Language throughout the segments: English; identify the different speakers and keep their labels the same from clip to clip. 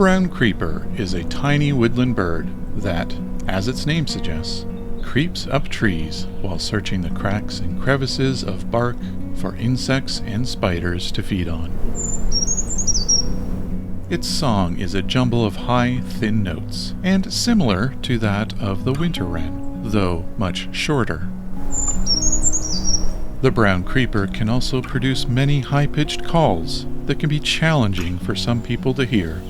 Speaker 1: brown creeper is a tiny woodland bird that, as its name suggests, creeps up trees while searching the cracks and crevices of bark for insects and spiders to feed on. Its song is a jumble of high, thin notes, and similar to that of the winter wren, though much shorter. The brown creeper can also produce many high-pitched calls that can be challenging for some people to hear,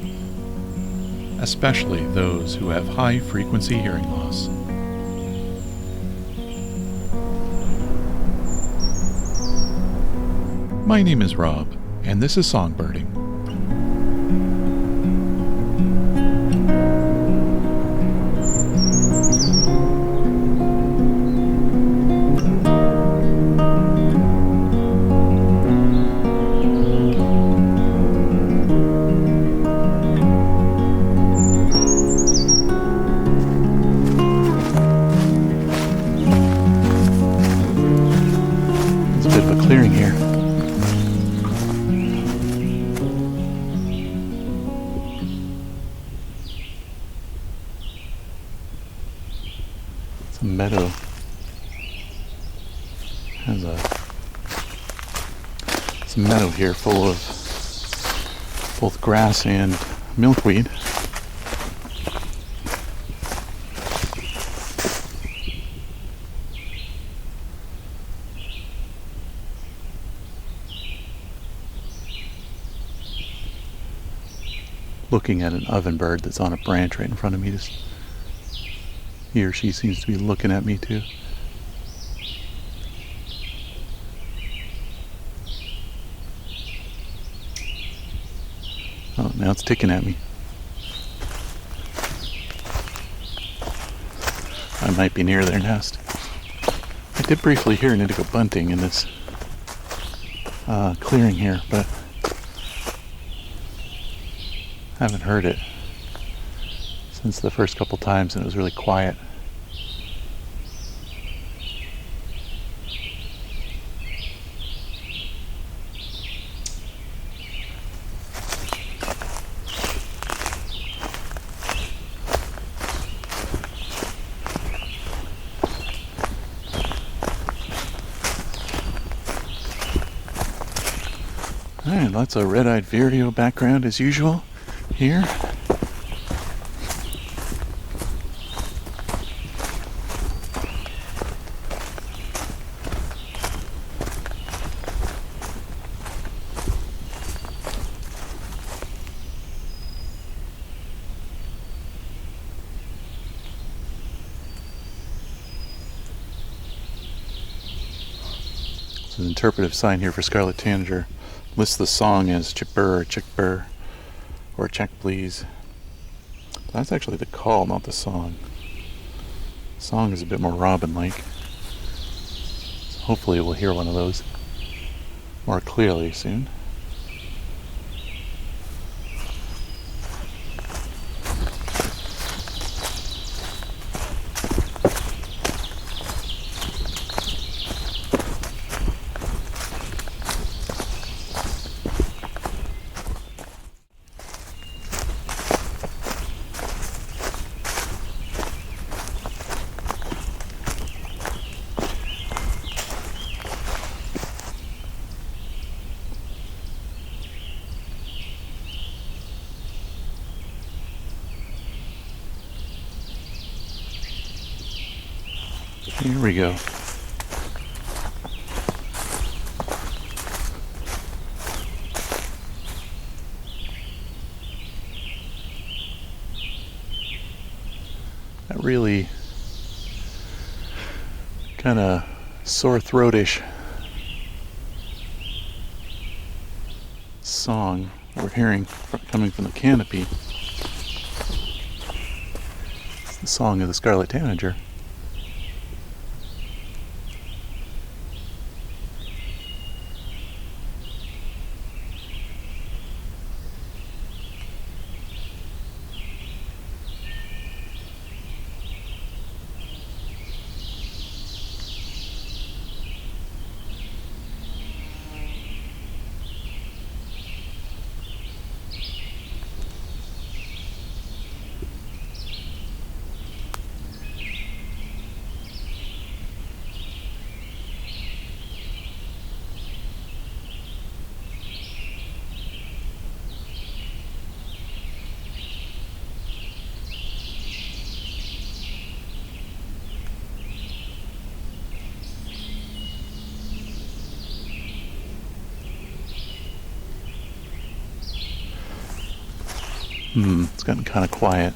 Speaker 1: especially those who have high-frequency hearing loss. My name is Rob, and this is Songbirding. Clearing here. It's a meadow. It's a meadow here full of both grass and milkweed. Looking at an ovenbird that's on a branch right in front of me. He or she seems to be looking at me too. Oh, now it's ticking at me. I might be near their nest. I did briefly hear an indigo bunting in this clearing here, but haven't heard it since the first couple times, and it was really quiet. Alright, lots of red-eyed vireo background as usual here. There's an interpretive sign here for scarlet tanager. Lists the song as chick-burr, chick-burr, or check please. That's actually the call, not the song. The song is a bit more robin-like. So hopefully we'll hear one of those more clearly soon. Here we go. That really kind of sore throatish song we're hearing coming from the canopy. It's the song of the scarlet tanager. It's gotten kind of quiet.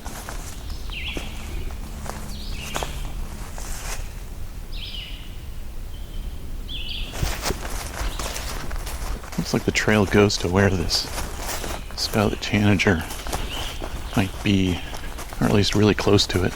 Speaker 1: Looks like the trail goes to where this scarlet tanager might be, or at least really close to it.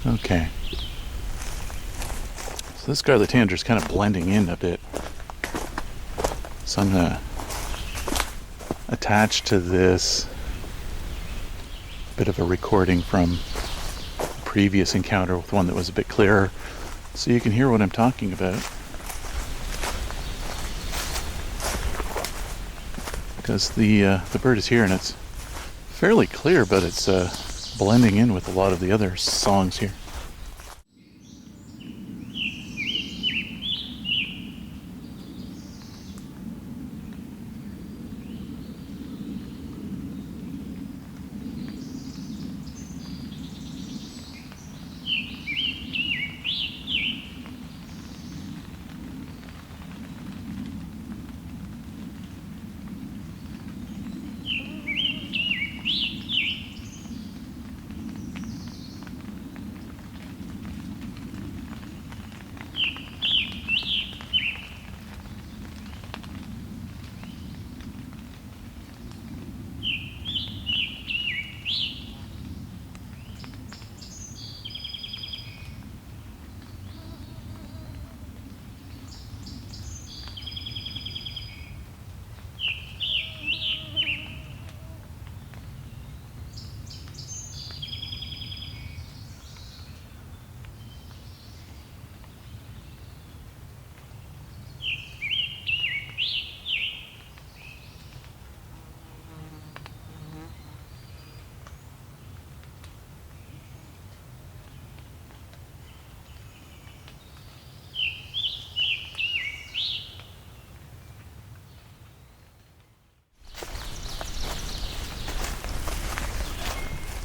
Speaker 1: Okay. So this scarlet tanager is kind of blending in a bit. So I'm going to attach to this a bit of a recording from a previous encounter with one that was a bit clearer, so you can hear what I'm talking about. Because the bird is here and it's fairly clear, but it's blending in with a lot of the other songs here.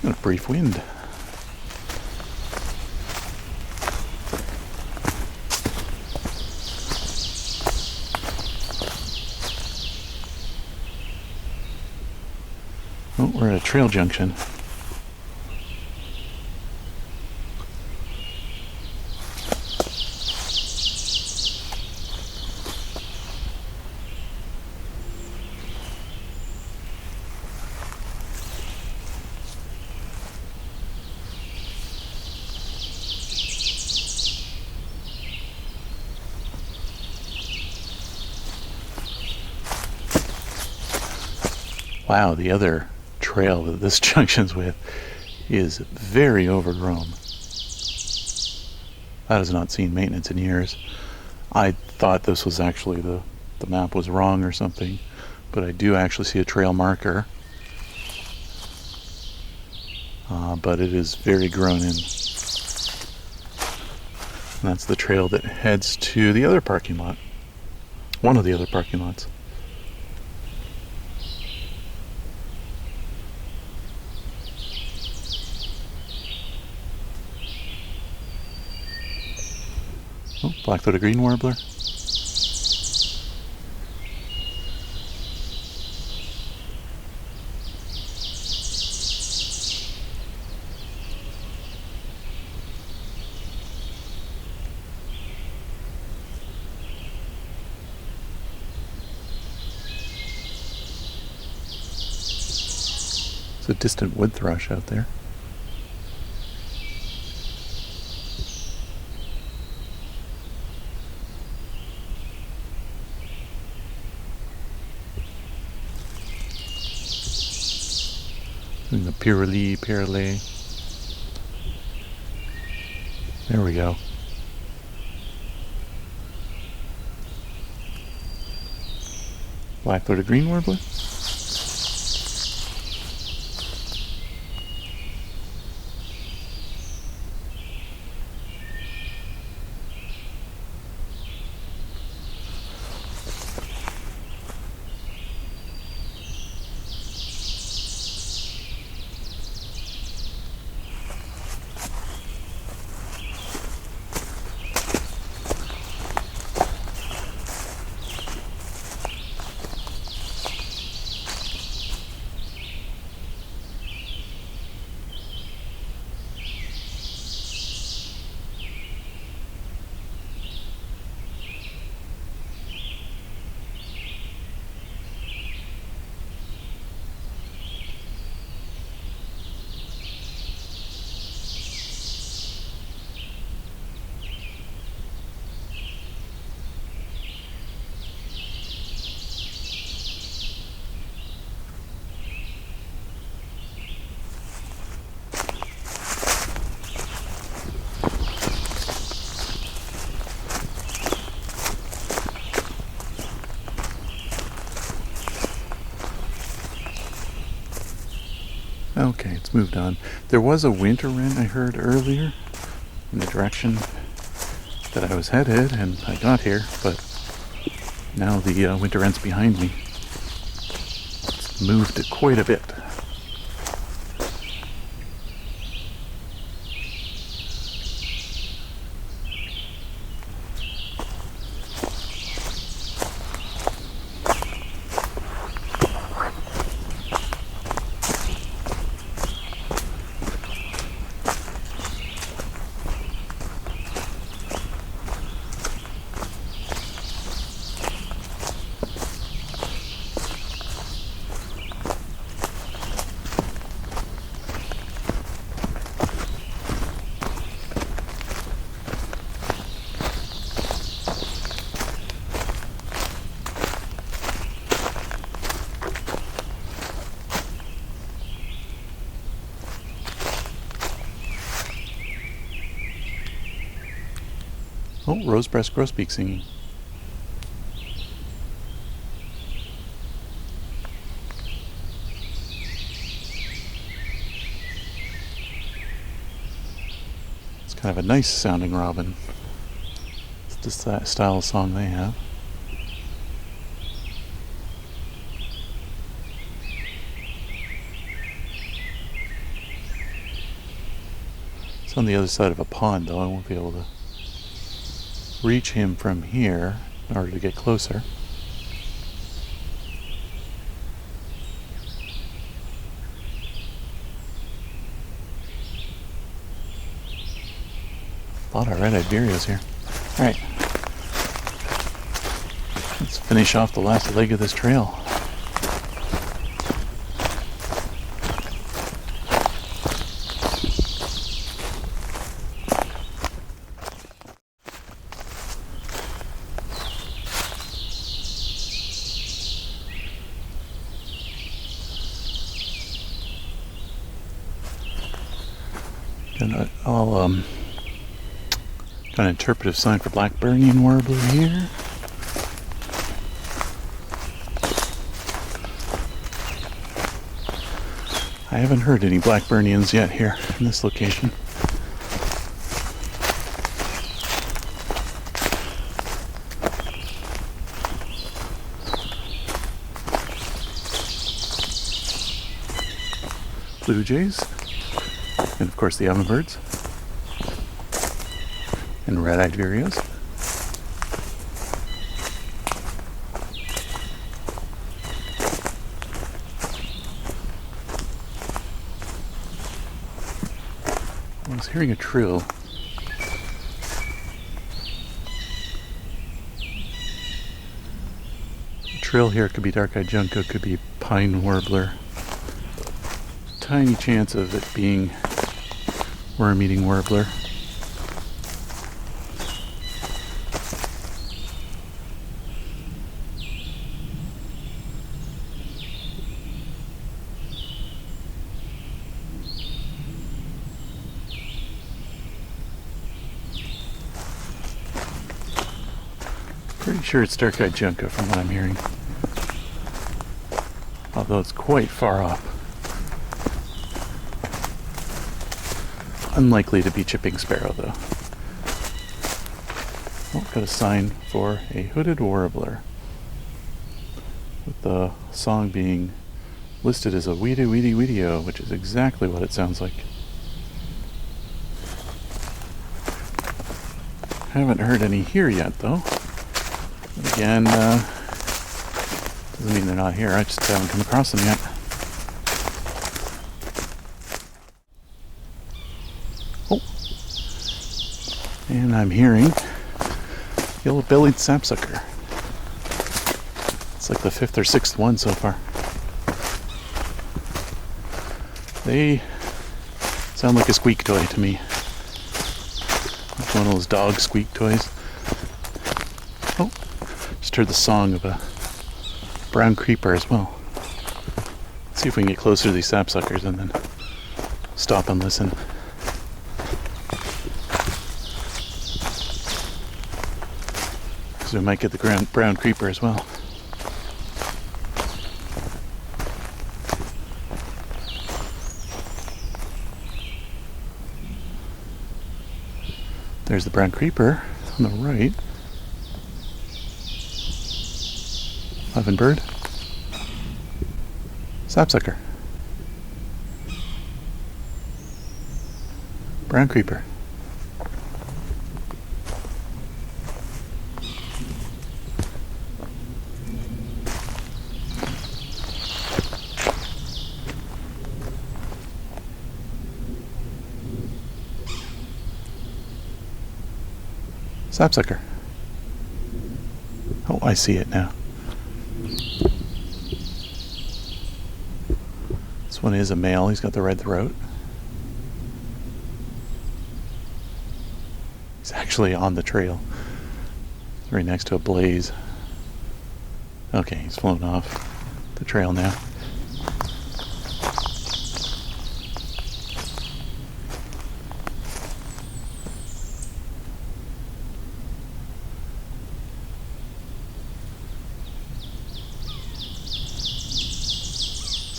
Speaker 1: A brief wind. Oh, we're at a trail junction. Wow, the other trail that this junction's with is very overgrown. That has not seen maintenance in years. I thought this was actually the map was wrong or something, but I do actually see a trail marker. But it is very grown in. And that's the trail that heads to the other parking lot. One of the other parking lots. Oh, black-throated green warbler. It's a distant wood thrush out there. Doing the pirelli. There we go. Black-throated green warbler. Okay, it's moved on. There was a winter wren I heard earlier in the direction that I was headed, and I got here, but now the winter wren's behind me. It's moved quite a bit. Oh, rosebreast grosbeak singing. It's kind of a nice sounding robin. It's just that style of song they have. It's on the other side of a pond though, I won't be able to reach him from here in order to get closer. A lot of red-eyed vireos here. Alright, let's finish off the last leg of this trail. And I'll got an interpretive sign for blackburnian warbler here. I haven't heard any blackburnians yet here in this location. Blue jays. And of course the ovenbirds and red-eyed vireos. I was hearing a trill. The trill here could be dark-eyed junco, could be pine warbler. Tiny chance of it being worm-eating warbler. Pretty sure it's dark-eyed junco from what I'm hearing. Although it's quite far off. Unlikely to be chipping sparrow though. Oh, got a sign for a hooded warbler, with the song being listed as a weedy weedy weedio, which is exactly what it sounds like. Haven't heard any here yet though. But again, doesn't mean they're not here, I just haven't come across them yet. And I'm hearing yellow-bellied sapsucker. It's like the 5th or 6th one so far. They sound like a squeak toy to me. Like one of those dog squeak toys. Oh, just heard the song of a brown creeper as well. Let's see if we can get closer to these sapsuckers and then stop and listen. We might get the brown creeper as well. There's the brown creeper on the right. Ovenbird. Sapsucker. Brown creeper. Sapsucker. Oh, I see it now. This one is a male. He's got the red throat. He's actually on the trail. He's right next to a blaze. Okay, he's flown off the trail now.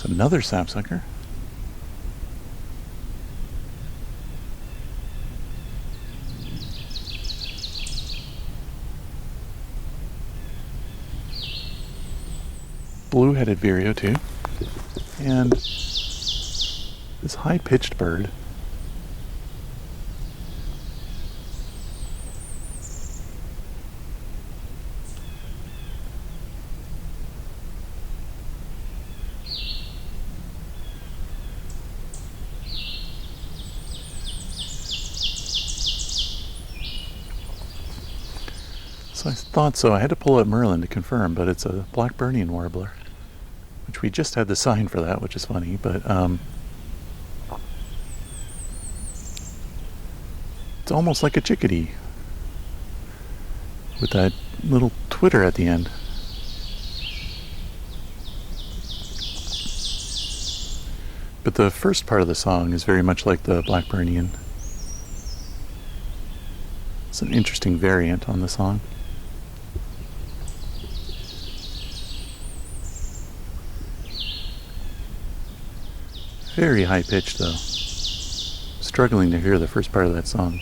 Speaker 1: Another sapsucker. Blue-headed vireo too. And this high-pitched bird. So I thought so. I had to pull up Merlin to confirm, but it's a Blackburnian warbler, which we just had the sign for that, which is funny, but it's almost like a chickadee with that little twitter at the end. But the first part of the song is very much like the Blackburnian. It's an interesting variant on the song. Very high pitched though. Struggling to hear the first part of that song.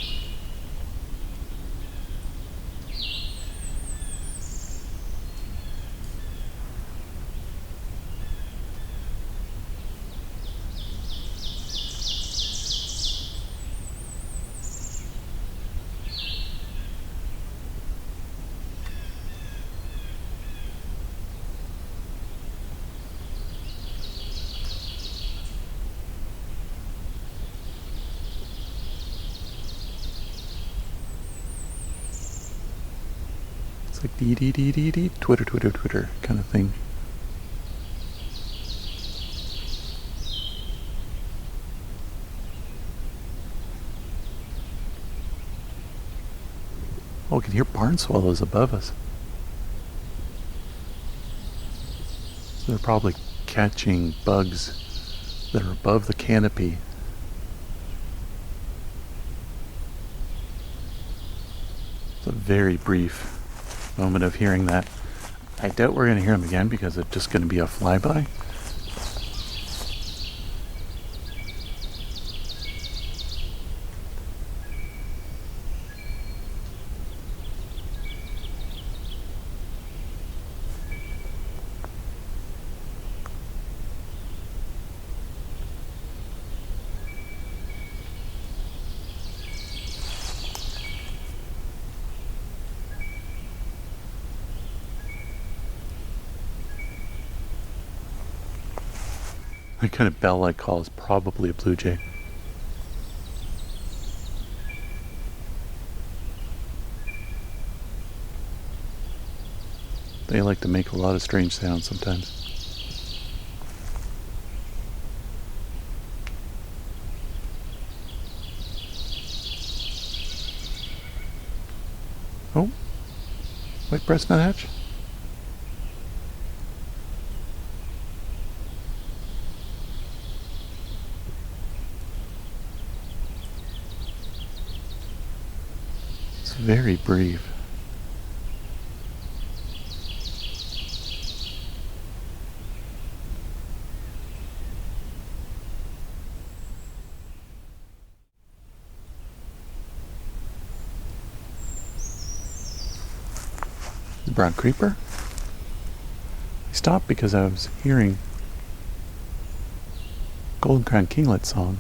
Speaker 1: Like dee dee dee dee dee, twitter twitter twitter kind of thing. Oh, we can hear barn swallows above us. So they're probably catching bugs that are above the canopy. It's a very brief moment of hearing that. I doubt we're going to hear them again because it's just going to be a flyby. That kind of bell-like call is probably a blue jay. They like to make a lot of strange sounds sometimes. Oh, white-breast nuthatch. Very brief. The brown creeper? I stopped because I was hearing golden crown kinglet song.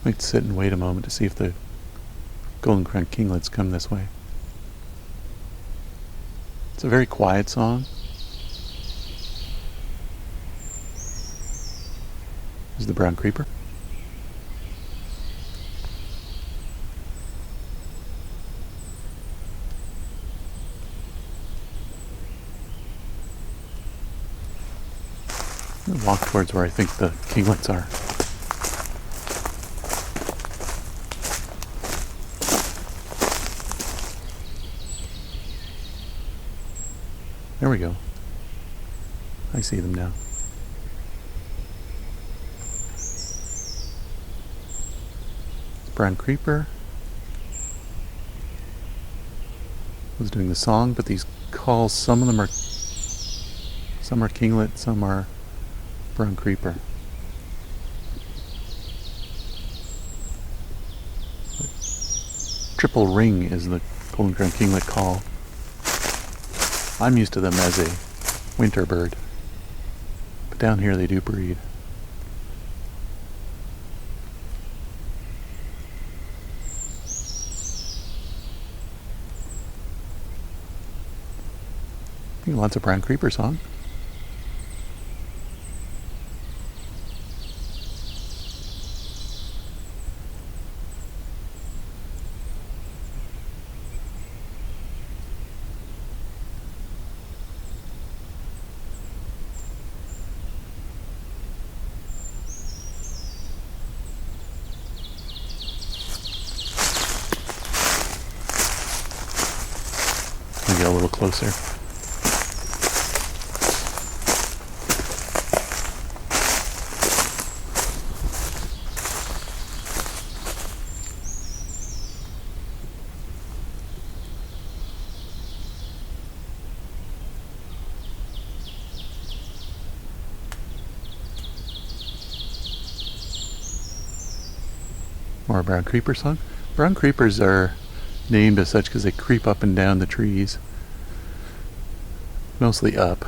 Speaker 1: Might sit and wait a moment to see if the golden crown kinglets come this way. It's a very quiet song. There's the brown creeper. I'll walk towards where I think the kinglets are. There we go. I see them now. Brown creeper was doing the song, but these calls, some are kinglet, some are brown creeper. Triple ring is the golden crown kinglet call. I'm used to them as a winter bird, but down here they do breed. I think lots of brown creeper song. Let me get a little closer. More brown creeper song. Brown creepers are named as such because they creep up and down the trees. Mostly up.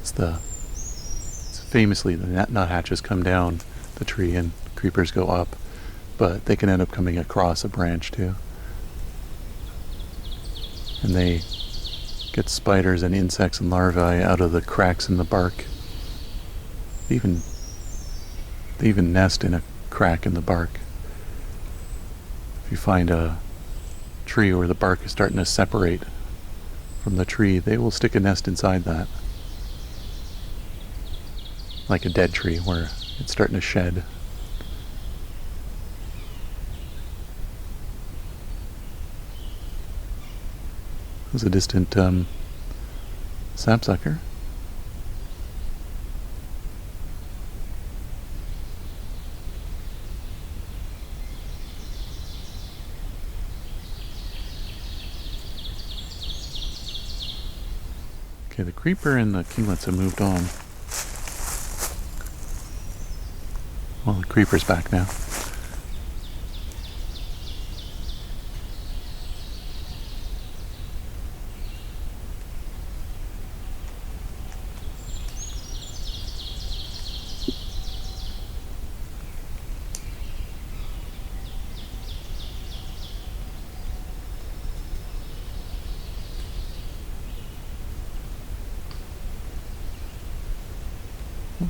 Speaker 1: It's famously the nuthatches come down the tree and creepers go up, but they can end up coming across a branch too. And they get spiders and insects and larvae out of the cracks in the bark. They even nest in a crack in the bark. If you find a tree where the bark is starting to separate from the tree, they will stick a nest inside that. Like a dead tree where it's starting to shed. There's a distant sapsucker. Okay, the creeper and the kinglets have moved on. Well, the creeper's back now.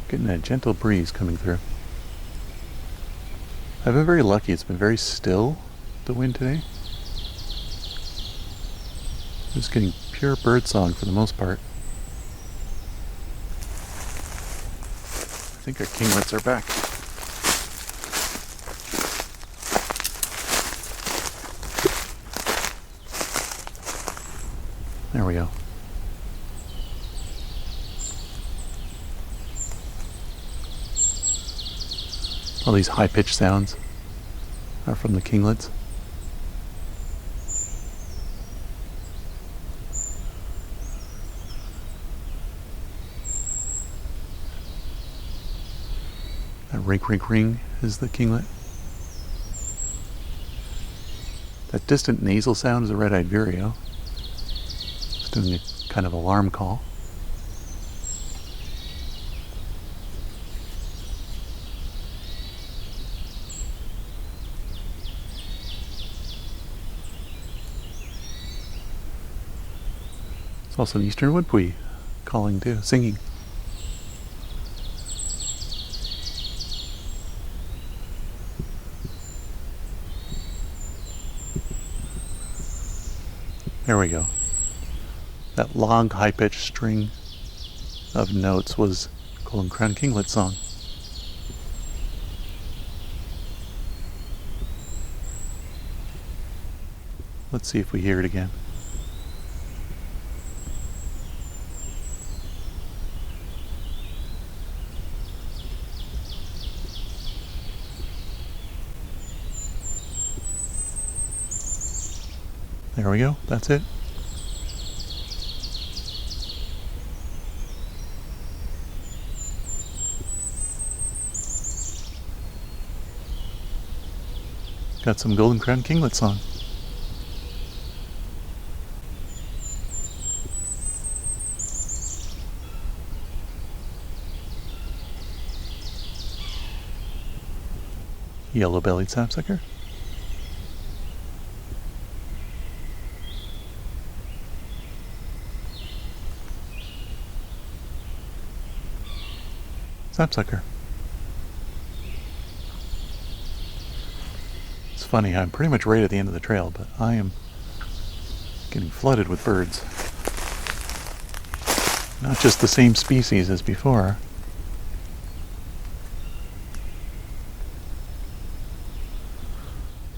Speaker 1: Getting a gentle breeze coming through. I've been very lucky. It's been very still, the wind today. Just getting pure bird song for the most part. I think our kinglets are back. There we go. All these high-pitched sounds are from the kinglets. That rink, rink, ring is the kinglet. That distant nasal sound is a red-eyed vireo. It's doing a kind of alarm call. It's also an eastern woodpui calling too, singing. There we go. That long, high-pitched string of notes was Golden Crown Kinglet's song. Let's see if we hear it again. There we go, that's it. Got some Golden Crown Kinglet song. Yellow-bellied Sapsucker. Sapsucker. It's funny, I'm pretty much right at the end of the trail, but I am getting flooded with birds. Not just the same species as before.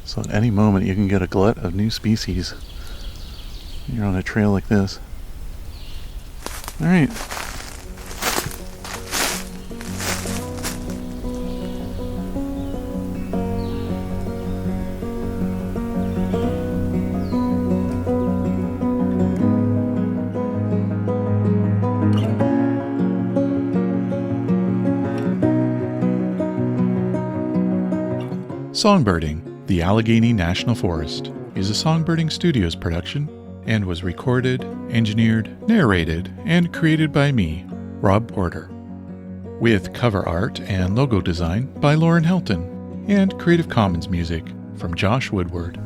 Speaker 1: So at any moment you can get a glut of new species. You're on a trail like this. Alright.
Speaker 2: Songbirding, the Allegheny National Forest, is a Songbirding Studios production and was recorded, engineered, narrated, and created by me, Rob Porter, with cover art and logo design by Lauren Helton, and Creative Commons music from Josh Woodward.